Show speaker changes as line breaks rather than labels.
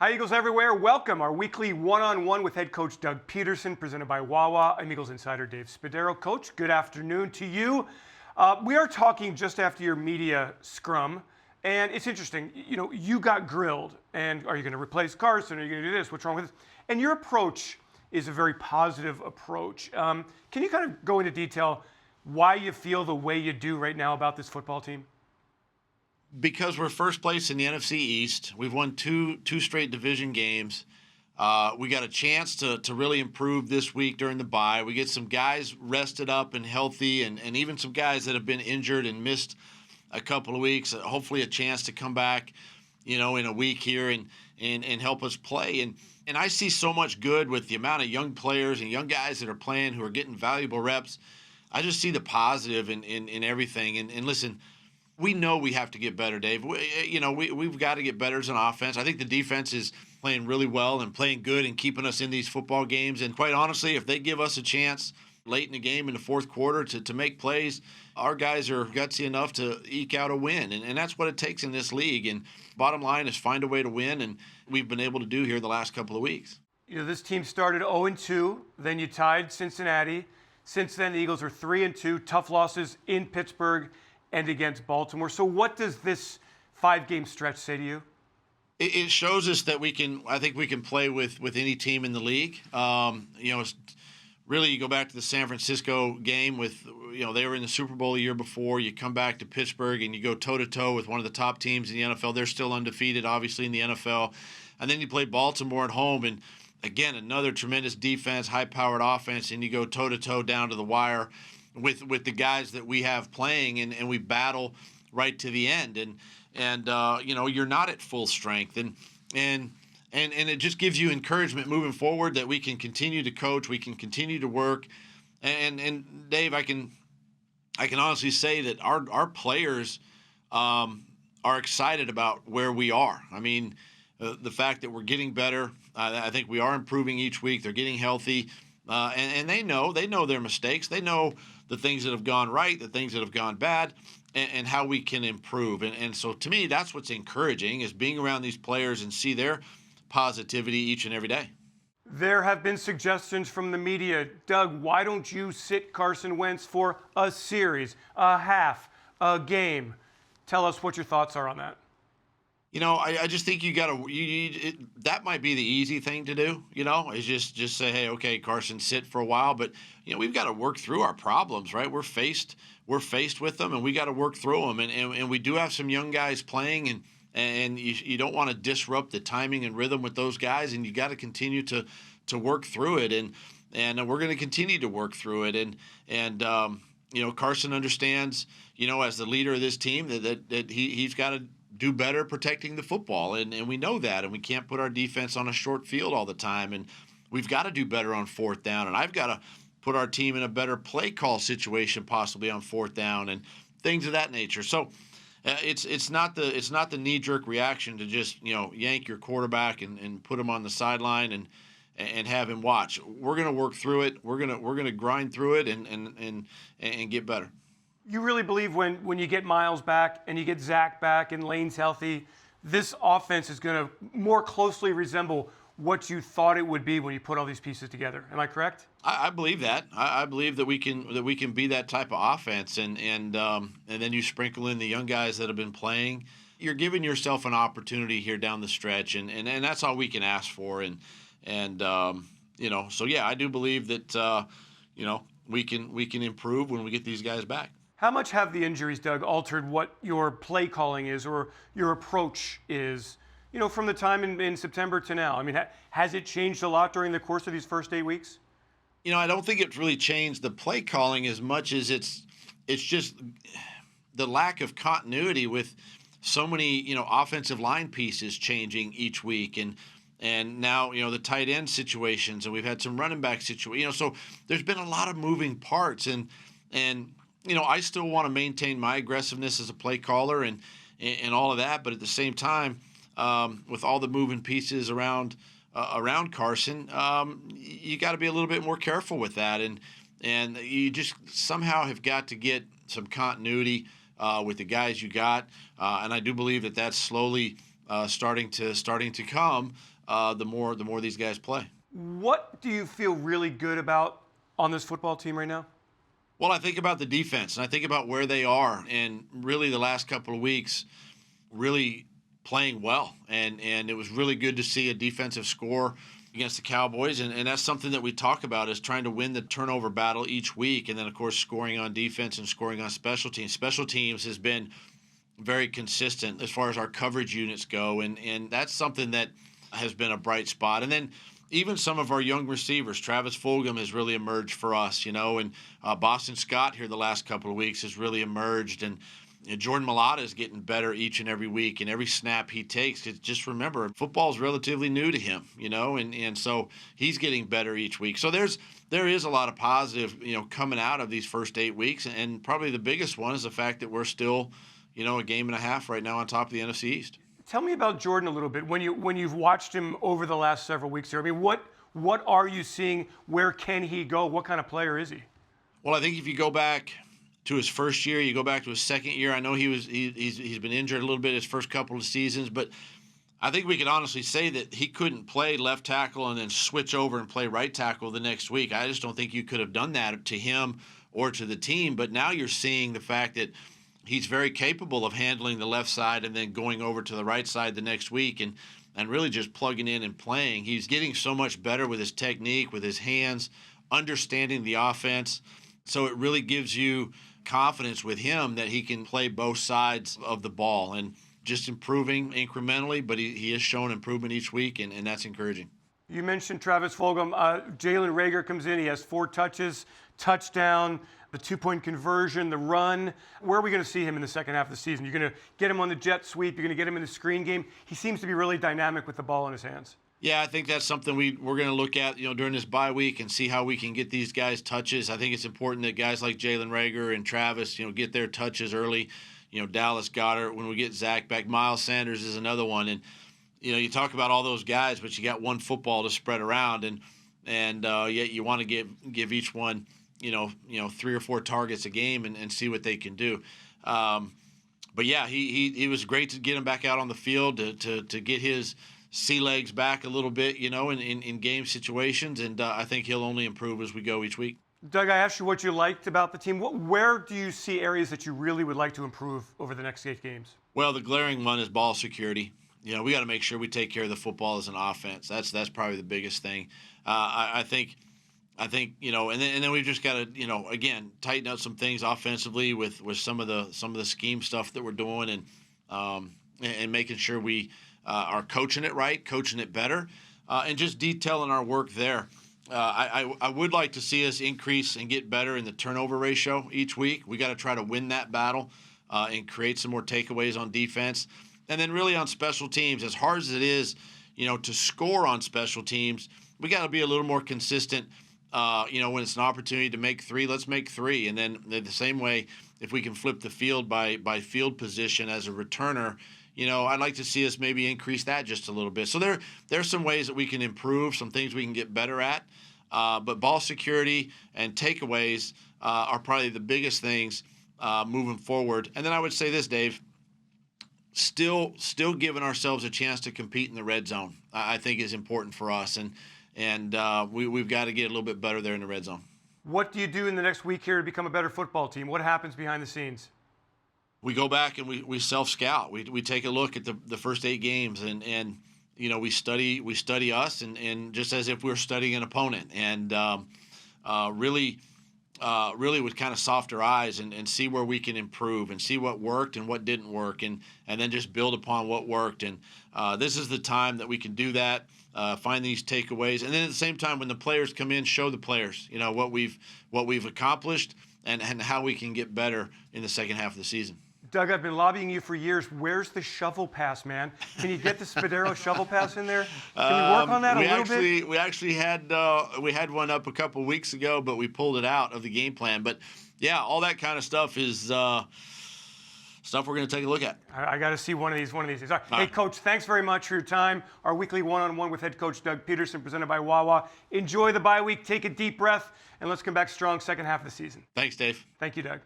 Hi, Eagles everywhere. Welcome. Our weekly one-on-one with head coach Doug Pederson, presented by Wawa. I'm Eagles Insider Dave Spadaro. Coach, good afternoon to you. We are talking just after your media scrum, and it's interesting. You got grilled, and are you going to replace Carson? Are you going to do this? What's wrong with this? And your approach is a very positive approach. Can you kind of go into detail why you feel the way you do right now about this football team?
Because we're first place in the NFC East. We've won two straight division games. We got a chance to really improve this week during the bye. We get some guys rested up and healthy, and even some guys that have been injured and missed a couple of weeks. Hopefully a chance to come back, in a week here and help us play. And I see so much good with the amount of young players and young guys that are playing who are getting valuable reps. I just see the positive in everything. And listen, we know we have to get better, Dave. We've got to get better as an offense. I think the defense is playing really well and playing good and keeping us in these football games. And quite honestly, if they give us a chance late in the game in the fourth quarter to make plays, our guys are gutsy enough to eke out a win. And that's what it takes in this league. And bottom line is find a way to win, and we've been able to do here the last couple of weeks.
This team started 0-2, then you tied Cincinnati. Since then, the Eagles are 3-2, tough losses in Pittsburgh and against Baltimore. So what does this 5-game stretch say to you?
It shows us that I think we can play with any team in the league. Really, you go back to the San Francisco game with, they were in the Super Bowl the year before. You come back to Pittsburgh and you go toe-to-toe with one of the top teams in the NFL. They're still undefeated, obviously, in the NFL. And then you play Baltimore at home, and again, another tremendous defense, high-powered offense, and you go toe-to-toe down to the wire with the guys that we have playing, and we battle right to the end. And you're not at full strength. And it just gives you encouragement moving forward that we can continue to coach, we can continue to work. And Dave, I can honestly say that our players are excited about where we are. I mean, the fact that we're getting better, I think we are improving each week. They're getting healthy, and they know their mistakes. They know the things that have gone right, the things that have gone bad, and how we can improve. And so to me, that's what's encouraging, is being around these players and see their positivity each and every day.
There have been suggestions from the media. Doug, why don't you sit Carson Wentz for a series, a half, a game? Tell us what your thoughts are on that.
I just think that might be the easy thing to do, is just say, hey, okay, Carson, sit for a while. But, we've got to work through our problems, right? We're faced with them, and we got to work through them. And we do have some young guys playing, and you don't want to disrupt the timing and rhythm with those guys, and you got to continue to work through it. And we're going to continue to work through it. And Carson understands, as the leader of this team, that he's got to do better protecting the football, and we know that, and we can't put our defense on a short field all the time, and we've got to do better on fourth down, and I've got to put our team in a better play call situation possibly on fourth down and things of that nature. So it's not the knee-jerk reaction to just yank your quarterback and put him on the sideline and have him watch. We're going to work through it. We're going to grind through it and get better.
You really believe when you get Miles back and you get Zach back and Lane's healthy, this offense is going to more closely resemble what you thought it would be when you put all these pieces together? Am I correct?
I believe that. I believe that we can be that type of offense, and then you sprinkle in the young guys that have been playing. You're giving yourself an opportunity here down the stretch, and that's all we can ask for. So yeah, I do believe that we can improve when we get these guys back.
How much have the injuries, Doug, altered what your play calling is or your approach is, from the time in September to now? I mean, has it changed a lot during the course of these first 8 weeks?
I don't think it's really changed the play calling as much as it's just the lack of continuity with so many, offensive line pieces changing each week. And now, the tight end situations, and we've had some running back situations, so there's been a lot of moving parts, and I still want to maintain my aggressiveness as a play caller and all of that. But at the same time, with all the moving pieces around Carson, you got to be a little bit more careful with that. And you just somehow have got to get some continuity with the guys you got. And I do believe that that's slowly starting to come, the more these guys play.
What do you feel really good about on this football team right now?
Well, I think about the defense, and I think about where they are, and really the last couple of weeks, really playing well, and it was really good to see a defensive score against the Cowboys, and that's something that we talk about, is trying to win the turnover battle each week, and then of course scoring on defense and scoring on special teams. Special teams has been very consistent as far as our coverage units go, and that's something that has been a bright spot. And then even some of our young receivers, Travis Fulgham has really emerged for us, and Boston Scott here the last couple of weeks has really emerged, and Jordan Mailata is getting better each and every week, and every snap he takes. 'Cause just remember, football is relatively new to him, and so he's getting better each week. So there is a lot of positive, coming out of these first 8 weeks, and probably the biggest one is the fact that we're still, a game and a half right now on top of the NFC East.
Tell me about Jordan a little bit. When you've watched him over the last several weeks here, I mean, what are you seeing? Where can he go? What kind of player is he?
Well, I think if you go back to his first year, you go back to his second year. I know he's been injured a little bit his first couple of seasons, but I think we could honestly say that he couldn't play left tackle and then switch over and play right tackle the next week. I just don't think you could have done that to him or to the team. But now you're seeing the fact that he's very capable of handling the left side and then going over to the right side the next week and really just plugging in and playing. He's getting so much better with his technique, with his hands, understanding the offense. So it really gives you confidence with him that he can play both sides of the ball, and just improving incrementally, but he has shown improvement each week, and that's encouraging.
You mentioned Travis Fulgham. Jalen Reagor comes in. He has 4 touches, touchdown, the 2-point conversion, the run. Where are we going to see him in the second half of the season? You're going to get him on the jet sweep. You're going to get him in the screen game. He seems to be really dynamic with the ball in his hands.
Yeah, I think that's something we're going to look at, during this bye week and see how we can get these guys touches. I think it's important that guys like Jalen Reagor and Travis, get their touches early. Dallas Goedert, when we get Zach back. Miles Sanders is another one. And, you talk about all those guys, but you got one football to spread around, and yet you want to give each one, 3 or 4 targets a game and see what they can do. But yeah, he was great to get him back out on the field to get his sea legs back a little bit, in game situations, and I think he'll only improve as we go each week.
Doug, I asked you what you liked about the team. Where do you see areas that you really would like to improve over the next 8 games?
Well, the glaring one is ball security. We got to make sure we take care of the football as an offense. That's probably the biggest thing. I think, and then we've just got to, again, tighten up some things offensively with some of the scheme stuff that we're doing, and making sure we are coaching it right, coaching it better, and just detailing our work there. I would like to see us increase and get better in the turnover ratio each week. We got to try to win that battle and create some more takeaways on defense. And then really on special teams, as hard as it is, to score on special teams, we got to be a little more consistent. When it's an opportunity to make 3, let's make 3. And then the same way, if we can flip the field by field position as a returner, I'd like to see us maybe increase that just a little bit. So there's some ways that we can improve, some things we can get better at. But ball security and takeaways are probably the biggest things moving forward. And then I would say this, Dave, still giving ourselves a chance to compete in the red zone, I think is important for us. And we've got to get a little bit better there in the red zone.
What do you do in the next week here to become a better football team? What happens behind the scenes?
We go back and we self-scout. We take a look at the first 8 games, and we study us, and just as if we're studying an opponent, and really with kind of softer eyes, and see where we can improve, and see what worked and what didn't work, and then just build upon what worked. And this is the time that we can do that, find these takeaways, and then at the same time when the players come in, show the players what we've accomplished and how we can get better in the second half of the season.
Doug, I've been lobbying you for years. Where's the shovel pass, man? Can you get the Spadaro shovel pass in there? Can we work on that a little bit?
We actually had one up a couple weeks ago, but we pulled it out of the game plan. But yeah, all that kind of stuff is stuff we're going to take a look at.
I got to see one of these days. All right. Hey, Coach, thanks very much for your time. Our weekly one-on-one with head coach Doug Pederson, presented by Wawa. Enjoy the bye week. Take a deep breath, and let's come back strong second half of the season.
Thanks, Dave.
Thank you, Doug.